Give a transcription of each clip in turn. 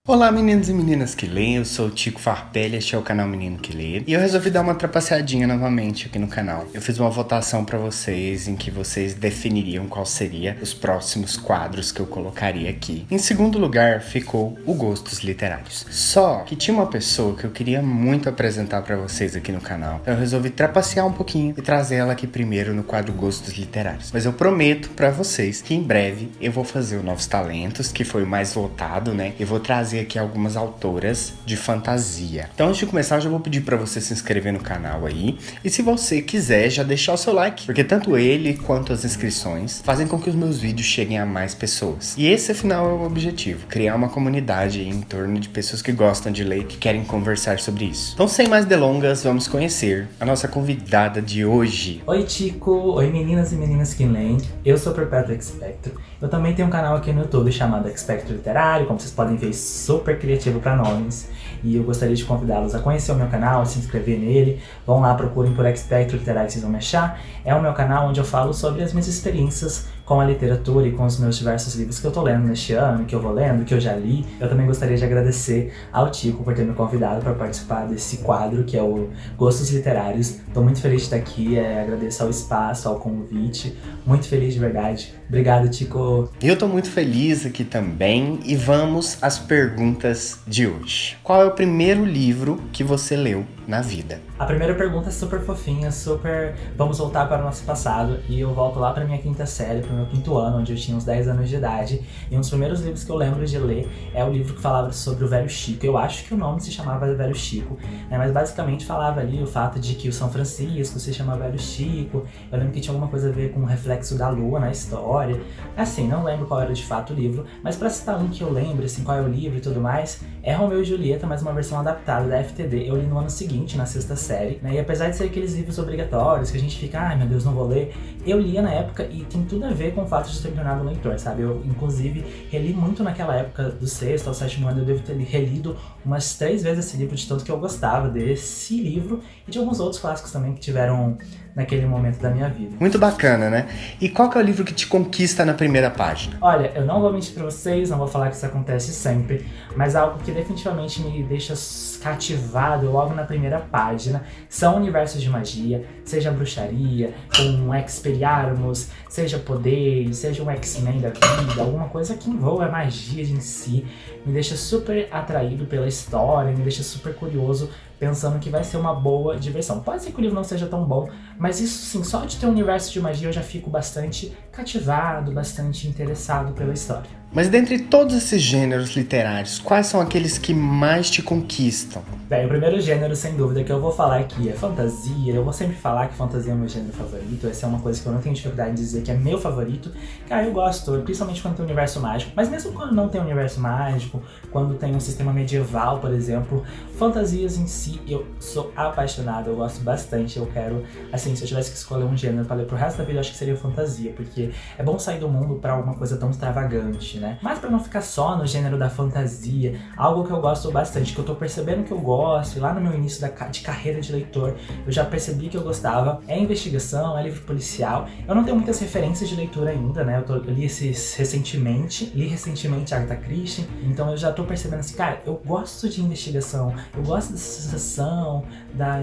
Olá meninos e meninas que leem, eu sou o Tico Farpelli, este é o canal Menino que Lê. E eu resolvi dar uma trapaceadinha novamente aqui no canal. Eu fiz uma votação pra vocês em que vocês definiriam qual seria os próximos quadros que eu colocaria aqui. Em segundo lugar ficou o Gostos Literários. Só que tinha uma pessoa que eu queria muito apresentar pra vocês aqui no canal. Então eu resolvi trapacear um pouquinho e trazer ela aqui primeiro no quadro Gostos Literários. Mas eu prometo pra vocês que em breve eu vou fazer o Novos Talentos, que foi o mais votado, né? Eu vou trazer aqui algumas autoras de fantasia. Então antes de começar eu já vou pedir pra você se inscrever no canal aí, e se você quiser já deixar o seu like, porque tanto ele quanto as inscrições fazem com que os meus vídeos cheguem a mais pessoas. E esse afinal é o objetivo, criar uma comunidade em torno de pessoas que gostam de ler e que querem conversar sobre isso. Então sem mais delongas, vamos conhecer a nossa convidada de hoje. Oi Tico, oi meninas e meninas que leem, eu sou Perpétuo Expecto. Eu também tenho um canal aqui no YouTube chamado Expecto Literário, como vocês podem ver, super criativo para nomes. E eu gostaria de convidá-los a conhecer o meu canal, a se inscrever nele. Vão lá, procurem por Expecto Literário que vocês vão me achar. É o meu canal onde eu falo sobre as minhas experiências com a literatura e com os meus diversos livros que eu tô lendo neste ano, que eu vou lendo, que eu já li. Eu também gostaria de agradecer ao Tico por ter me convidado para participar desse quadro, que é o Gostos Literários. Tô muito feliz de estar aqui, agradeço ao espaço, ao convite. Muito feliz de verdade. Obrigado, Tico. Eu tô muito feliz aqui também e vamos às perguntas de hoje. Qual é o primeiro livro que você leu na vida? A primeira pergunta é super fofinha, super... Vamos voltar para o nosso passado e eu volto lá para minha quinta série, para o meu quinto ano, onde eu tinha uns 10 anos de idade. E um dos primeiros livros que eu lembro de ler é o livro que falava sobre o Velho Chico. Eu acho que o nome se chamava Velho Chico, né? Mas basicamente falava ali o fato de que o São Francisco se chama Velho Chico. Eu lembro que tinha alguma coisa a ver com o reflexo da lua na história. Assim, não lembro qual era de fato o livro, mas para citar um que eu lembro, assim, qual é o livro e tudo mais, é Romeu e Julieta, mas uma versão adaptada da FTD. Eu li no ano seguinte, na sexta série, né? E apesar de ser aqueles livros obrigatórios que a gente fica, ai meu Deus, não vou ler, eu lia na época e tem tudo a ver com o fato de ter me tornado leitor, sabe? Eu, inclusive, reli muito naquela época do sexto ao sétimo ano, eu devo ter relido umas 3 vezes esse livro, de tanto que eu gostava desse livro e de alguns outros clássicos também que tiveram naquele momento da minha vida. Muito bacana, né? E qual que é o livro que te conquista na primeira página? Olha, eu não vou mentir pra vocês, não vou falar que isso acontece sempre, mas algo que definitivamente me deixa cativado logo na primeira página são universos de magia, seja bruxaria, um Expelliarmus, seja poder, seja um X-Men da vida, alguma coisa que envolva a magia em si, me deixa super atraído pela história, me deixa super curioso, pensando que vai ser uma boa diversão. Pode ser que o livro não seja tão bom, mas isso sim, só de ter um universo de magia eu já fico bastante cativado, bastante interessado pela história. Mas dentre todos esses gêneros literários, quais são aqueles que mais te conquistam? Bem, o primeiro gênero, sem dúvida, que eu vou falar aqui é fantasia. Eu vou sempre falar que fantasia é o meu gênero favorito. Essa é uma coisa que eu não tenho dificuldade de dizer que é meu favorito. Cara, eu gosto, principalmente quando tem um universo mágico. Mas mesmo quando não tem um universo mágico, quando tem um sistema medieval, por exemplo, fantasias em si, eu sou apaixonado, eu gosto bastante. Eu quero, assim, se eu tivesse que escolher um gênero pra ler pro resto da vida, eu acho que seria fantasia, porque é bom sair do mundo pra alguma coisa tão extravagante, né? Mas pra não ficar só no gênero da fantasia, algo que eu gosto bastante, que eu tô percebendo que eu gosto, e lá no meu início de carreira de leitor, eu já percebi que eu gostava, é investigação, é livro policial. Eu não tenho muitas referências de leitura ainda, né? Eu li esses recentemente Agatha Christie, então eu já tô percebendo assim, cara, eu gosto de investigação, eu gosto dessa sensação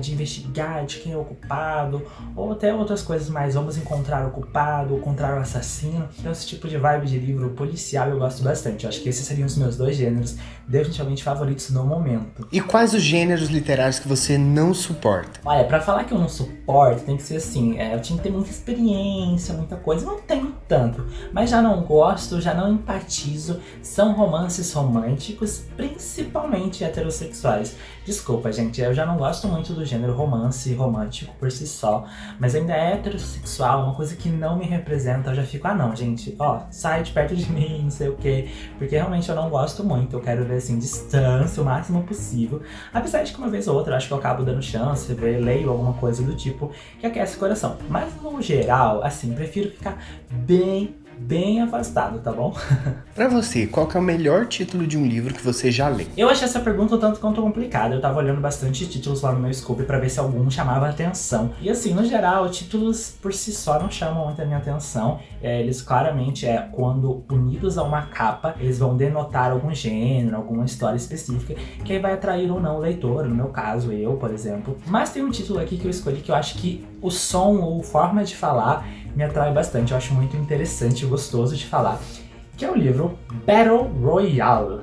de investigar, de quem é o culpado, ou até outras coisas mais, vamos encontrar o culpado, ou encontrar o assassino. Então esse tipo de vibe de livro policial eu gosto bastante. Eu acho que esses seriam os meus 2 gêneros definitivamente favoritos no momento. E quais os gêneros literários que você não suporta? Olha, pra falar que eu não suporto, tem que ser assim, eu tinha que ter muita experiência, muita coisa, não tenho tanto, mas já não gosto, já não empatizo, são romances românticos, principalmente heterossexuais. Desculpa, gente, eu já não gosto muito do gênero romance romântico por si só, mas ainda é heterossexual, uma coisa que não me representa, eu já fico, ah não, gente, ó, sai de perto de mim, não sei o que, porque realmente eu não gosto muito, eu quero ver assim, distância o máximo possível, apesar de que uma vez ou outra eu acho que eu acabo dando chance, leio alguma coisa do tipo que aquece o coração, mas no geral, assim, prefiro ficar bem bem afastado, tá bom? Pra você, qual que é o melhor título de um livro que você já leu? Eu achei essa pergunta um tanto quanto complicada. Eu tava olhando bastante títulos lá no meu Scooby pra ver se algum chamava a atenção. E assim, no geral, títulos por si só não chamam muito a minha atenção. Eles claramente quando unidos a uma capa, eles vão denotar algum gênero, alguma história específica, que aí vai atrair ou não o leitor, no meu caso, eu, por exemplo. Mas tem um título aqui que eu escolhi que eu acho que o som ou forma de falar me atrai bastante. Eu acho muito interessante e gostoso de falar. Que é o livro Battle Royale.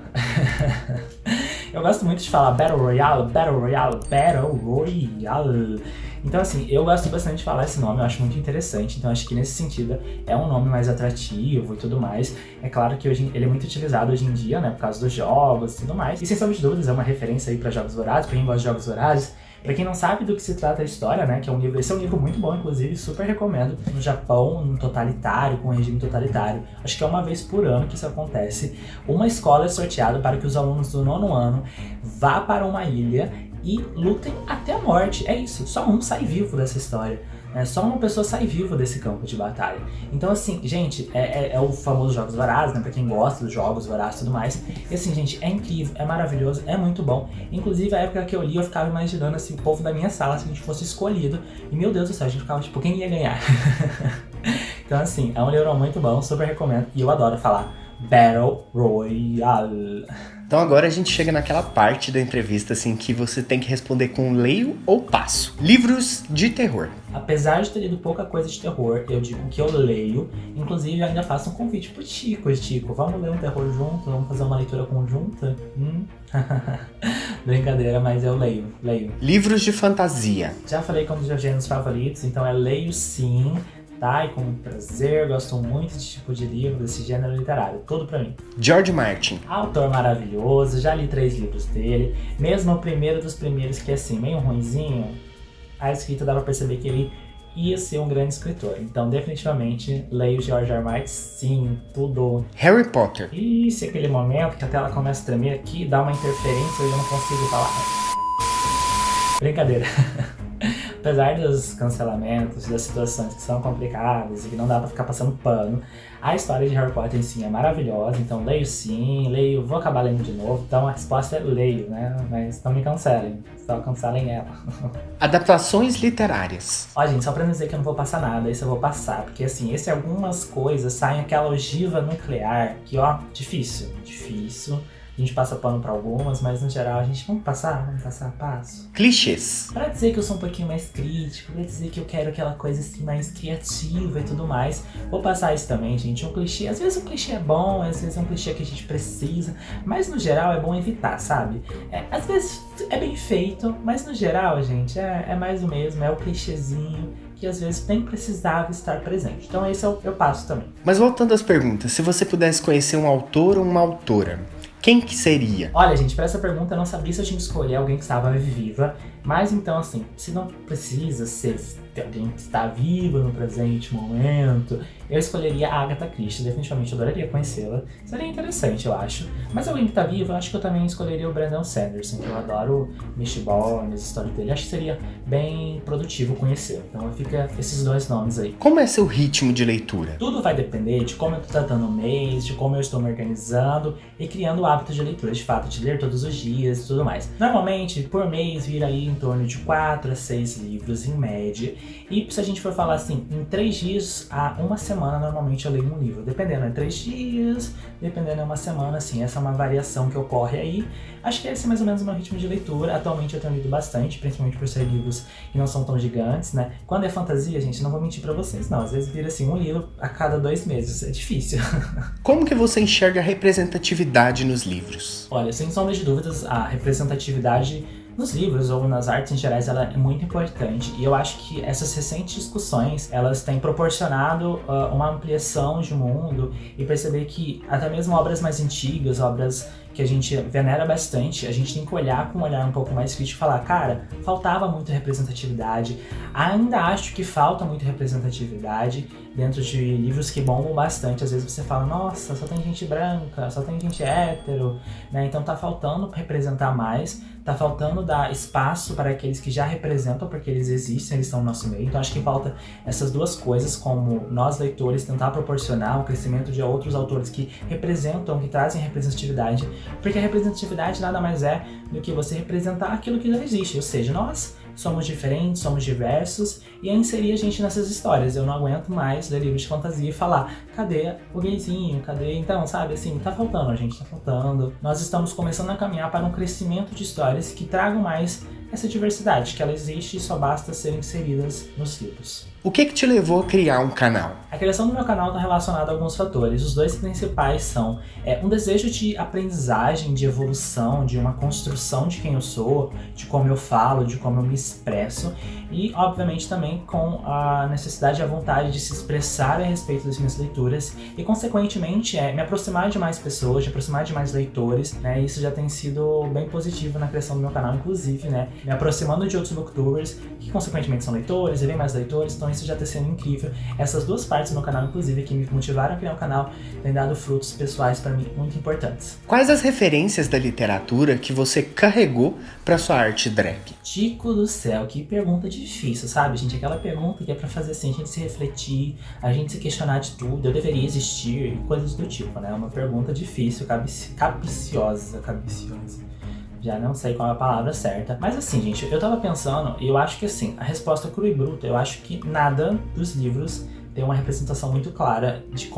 Eu gosto muito de falar Battle Royale, Battle Royale, Battle Royale. Então assim, eu gosto bastante de falar esse nome, eu acho muito interessante. Então acho que nesse sentido é um nome mais atrativo e tudo mais. É claro que hoje ele é muito utilizado hoje em dia, né, por causa dos jogos e tudo mais. E sem sombra de dúvidas é uma referência aí para Jogos Vorazes, pra quem gosta de Jogos Vorazes. Pra quem não sabe do que se trata a história, né, que é um livro, esse é um livro muito bom, inclusive, super recomendo. No Japão, um totalitário, com um regime totalitário, acho que é uma vez por ano que isso acontece. Uma escola é sorteada para que os alunos do 9º ano vá para uma ilha e lutem até a morte. É isso, só um sai vivo dessa história. Só uma pessoa sai viva desse campo de batalha. Então assim, gente, é o famoso Jogos Vorazes, né? Pra quem gosta dos Jogos Vorazes e tudo mais. E assim, gente, é incrível, é maravilhoso, é muito bom. Inclusive, a época que eu li, eu ficava imaginando assim, o povo da minha sala, se a gente fosse escolhido. E meu Deus do céu, a gente ficava tipo, quem ia ganhar? Então assim, é um livro muito bom, super recomendo. E eu adoro falar Battle Royale. Então agora a gente chega naquela parte da entrevista assim que você tem que responder com leio ou passo. Livros de terror. Apesar de ter lido pouca coisa de terror, eu digo que eu leio. Inclusive, eu ainda faço um convite pro Tico. Tico, vamos ler um terror junto? Vamos fazer uma leitura conjunta? Brincadeira, mas eu leio. Livros de fantasia. Já falei como dos gêneros favoritos, então leio sim. Tá? E com prazer, gosto muito desse tipo de livro, desse gênero literário, tudo pra mim. George Martin. Autor maravilhoso, já li 3 livros dele, mesmo o primeiro dos primeiros que é assim, meio ruinzinho, a escrita dá pra perceber que ele ia ser um grande escritor, então definitivamente leio George R. Martin, sim, tudo. Harry Potter. E se aquele momento que a tela começa a tremer aqui, dá uma interferência e eu não consigo falar. Brincadeira. Apesar dos cancelamentos, das situações que são complicadas e que não dá pra ficar passando pano, a história de Harry Potter em si é maravilhosa, então leio sim, vou acabar lendo de novo, então a resposta é leio, né? Mas não me cancelem, só cancelem ela. Adaptações literárias. Ó, gente, só pra não dizer que eu não vou passar nada, isso eu vou passar, porque assim, esse algumas coisas saem aquela ogiva nuclear, que ó, difícil. A gente passa pano pra algumas, mas no geral a gente vamos passar, passo. Clichês. Pra dizer que eu sou um pouquinho mais crítico, pra dizer que eu quero aquela coisa assim mais criativa e tudo mais, vou passar isso também, gente. Um clichê, às vezes um clichê é bom, às vezes é um clichê que a gente precisa, mas no geral é bom evitar, sabe? Às vezes é bem feito, mas no geral, gente, é mais o mesmo, é o clichêzinho que às vezes nem precisava estar presente. Então esse eu passo também. Mas voltando às perguntas, se você pudesse conhecer um autor ou uma autora, quem que seria? Olha, gente, para essa pergunta eu não sabia se eu tinha que escolher alguém que estava viva, mas então assim, se não precisa ser alguém que está vivo no presente momento, eu escolheria a Agatha Christie, definitivamente eu adoraria conhecê-la, seria interessante, eu acho. Mas alguém que está vivo, eu acho que eu também escolheria o Brandon Sanderson, que eu adoro Mistborn, as histórias dele, acho que seria bem produtivo conhecê-lo. Então fica esses 2 nomes aí. Como é seu ritmo de leitura? Tudo vai depender de como eu estou tratando o mês, de como eu estou me organizando e criando o hábito de leitura, de fato, de ler todos os dias e tudo mais. Normalmente, por mês, vira aí em torno de 4 a 6 livros em média. E se a gente for falar assim, em 3 dias a 1 semana, normalmente eu leio um livro. Dependendo, é 3 dias, dependendo é 1 semana, assim, essa é uma variação que ocorre aí. Acho que esse é mais ou menos o meu ritmo de leitura. Atualmente eu tenho lido bastante, principalmente por ser livros que não são tão gigantes, né? Quando é fantasia, gente, não vou mentir pra vocês, não. Às vezes vira assim, um livro a cada 2 meses, é difícil. Como que você enxerga a representatividade nos livros? Olha, sem sombra de dúvidas, a representatividade nos livros ou nas artes em gerais, ela é muito importante. E eu acho que essas recentes discussões, elas têm proporcionado uma ampliação de mundo e perceber que até mesmo obras mais antigas, obras que a gente venera bastante, a gente tem que olhar com um olhar um pouco mais crítico e falar, cara, faltava muita representatividade, ainda acho que falta muita representatividade dentro de livros que bombam bastante. Às vezes você fala, nossa, só tem gente branca, só tem gente hétero, né? Então tá faltando representar mais tá faltando dar espaço para aqueles que já representam, porque eles existem, eles estão no nosso meio. Então acho que falta essas duas coisas, como nós leitores tentar proporcionar o crescimento de outros autores que representam, que trazem representatividade, porque a representatividade nada mais é do que você representar aquilo que já existe, ou seja, nós somos diferentes, somos diversos, e é inserir a gente nessas histórias. Eu não aguento mais ler livros de fantasia e falar, cadê o gayzinho, cadê? Então, sabe, assim, tá faltando, a gente tá faltando. Nós estamos começando a caminhar para um crescimento de histórias que tragam mais essa diversidade, que ela existe e só basta ser inseridas nos livros. O que te levou a criar um canal? A criação do meu canal está relacionada a alguns fatores. Os dois principais são um desejo de aprendizagem, de evolução, de uma construção de quem eu sou, de como eu falo, de como eu me expresso, e obviamente também com a necessidade e a vontade de se expressar a respeito das minhas leituras e consequentemente me aproximar de mais pessoas, de aproximar de mais leitores, né? Isso já tem sido bem positivo na criação do meu canal, inclusive, né? Me aproximando de outros booktubers que consequentemente são leitores e vem mais leitores, então isso já está sendo incrível. Essas duas partes do meu canal, inclusive, que me motivaram a criar o canal, têm dado frutos pessoais para mim muito importantes. Quais as referências da literatura que você carregou para sua arte drag? Tico do céu, que pergunta difícil, sabe, gente? Aquela pergunta que é pra fazer assim, a gente se refletir, a gente se questionar de tudo, eu deveria existir, coisas do tipo, né? Uma pergunta difícil, capciosa. Já não sei qual é a palavra certa. Mas assim, gente, eu tava pensando e eu acho que assim, a resposta crua e bruta, eu acho que nada dos livros tem uma representação muito clara de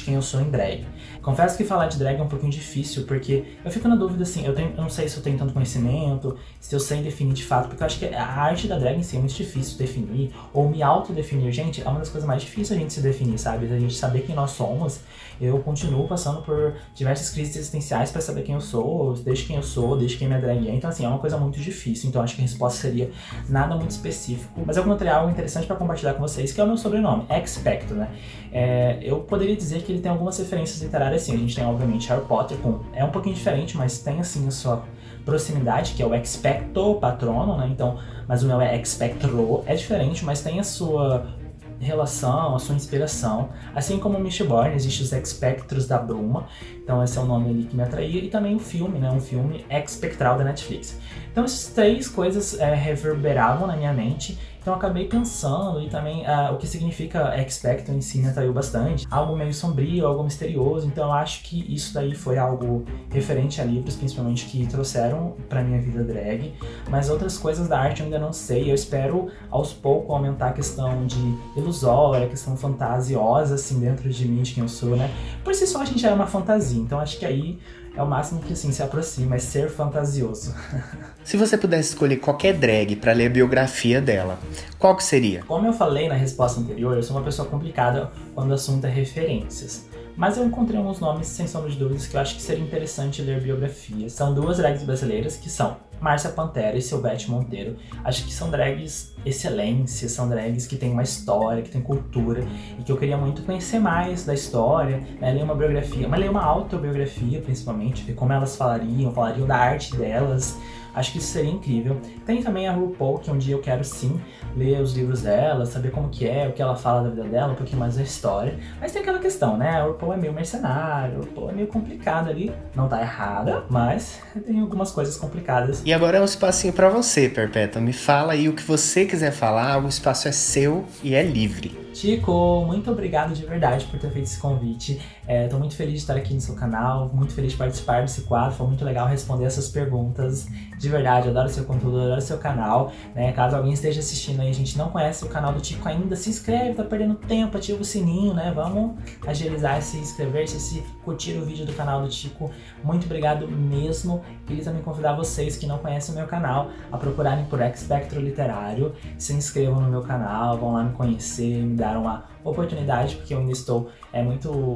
quem eu sou em drag. Confesso que falar de drag é um pouquinho difícil, porque eu fico na dúvida assim, eu não sei se eu tenho tanto conhecimento, se eu sei definir de fato, porque eu acho que a arte da drag em si é muito difícil definir, ou me autodefinir. Gente, é uma das coisas mais difíceis a gente se definir, sabe? A gente saber quem nós somos. Eu continuo passando por diversas crises existenciais pra saber quem eu sou, desde quem eu sou, desde quem minha drag é. Então assim, é uma coisa muito difícil, então acho que a resposta seria nada muito específico. Mas eu encontrei algo interessante pra compartilhar com vocês, que é o meu sobrenome, Expecto, né? Eu poderia dizer que ele tem algumas referências literárias, assim. A gente tem, obviamente, Harry Potter, é um pouquinho diferente, mas tem, assim, a sua proximidade, que é o Expecto Patrono, né? Então, mas o meu é Expectro, é diferente, mas tem a sua relação, a sua inspiração. Assim como o Mistborn, existem os Expectros da Bruma, então esse é o nome ali que me atraía, e também o filme, né? Um filme Expectral da Netflix. Então essas três coisas reverberavam na minha mente, então eu acabei pensando, e também o que significa Expecto em si me atraiu bastante. Algo meio sombrio, algo misterioso, então eu acho que isso daí foi algo referente a livros, principalmente, que trouxeram pra minha vida drag. Mas outras coisas da arte eu ainda não sei, eu espero aos poucos aumentar a questão de ilusória, a questão fantasiosa, assim, dentro de mim, de quem eu sou, né? Por si só a gente já é uma fantasia, então acho que aí é o máximo que assim se aproxima, é ser fantasioso. Se você pudesse escolher qualquer drag pra ler a biografia dela, qual que seria? Como eu falei na resposta anterior, eu sou uma pessoa complicada quando o assunto é referências. Mas eu encontrei alguns nomes, sem sombra de dúvidas, que eu acho que seria interessante ler biografias. São duas drags brasileiras, que são Márcia Pantera e Silvete Monteiro. Acho que são drags excelência, são drags que têm uma história, que têm cultura, e que eu queria muito conhecer mais da história, né? Ler uma biografia, mas ler uma autobiografia principalmente, ver como elas falariam da arte delas. Acho que isso seria incrível. Tem também a RuPaul, que um dia eu quero sim ler os livros dela, saber como que é, o que ela fala da vida dela, um pouquinho mais da história. Mas tem aquela questão, né? A RuPaul é meio mercenário, a RuPaul é meio complicada ali. Não tá errada, mas tem algumas coisas complicadas. E agora é um espacinho pra você, Perpétua. Me fala aí o que você quiser falar, o espaço é seu e é livre. Chico, muito obrigado de verdade por ter feito esse convite. Tô muito feliz de estar aqui no seu canal, muito feliz de participar desse quadro, foi muito legal responder essas perguntas. De verdade, adoro seu conteúdo, adoro seu canal, né? Caso alguém esteja assistindo aí, a gente não conhece o canal do Chico ainda, se inscreve, tá perdendo tempo, ativa o sininho, né? Vamos agilizar esse inscrever-se, esse curtir o vídeo do canal do Chico. Muito obrigado mesmo. Queria também convidar vocês que não conhecem o meu canal a procurarem por Expectro Literário, se inscrevam no meu canal, vão lá me conhecer, me dar uma oportunidade, porque eu ainda estou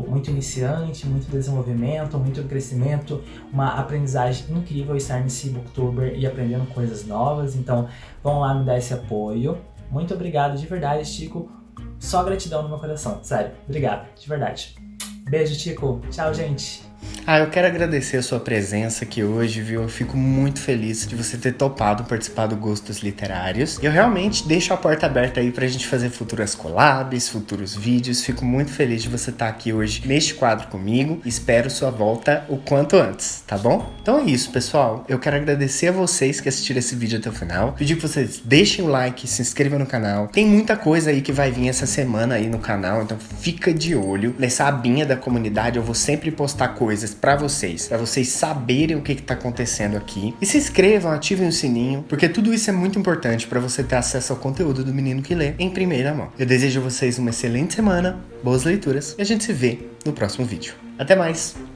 muito iniciante, muito desenvolvimento, muito crescimento, uma aprendizagem incrível estar nesse booktuber e aprendendo coisas novas. Então vão lá me dar esse apoio. Muito obrigado de verdade, Chico. Só gratidão no meu coração, sério. Obrigado, de verdade. Beijo, Chico. Tchau, gente. Eu quero agradecer a sua presença aqui hoje, viu? Eu fico muito feliz de você ter topado participar do Gostos Literários. Eu realmente deixo a porta aberta aí pra gente fazer futuras collabs, futuros vídeos. Fico muito feliz de você estar aqui hoje neste quadro comigo. Espero sua volta o quanto antes, tá bom? Então é isso, pessoal. Eu quero agradecer a vocês que assistiram esse vídeo até o final. Pedir que vocês deixem o like, se inscrevam no canal. Tem muita coisa aí que vai vir essa semana aí no canal, então fica de olho. Nessa abinha da comunidade eu vou sempre postar coisas pra vocês saberem o que tá acontecendo aqui. E se inscrevam, ativem o sininho, porque tudo isso é muito importante pra você ter acesso ao conteúdo do Menino que Lê em primeira mão. Eu desejo a vocês uma excelente semana, boas leituras, e a gente se vê no próximo vídeo. Até mais!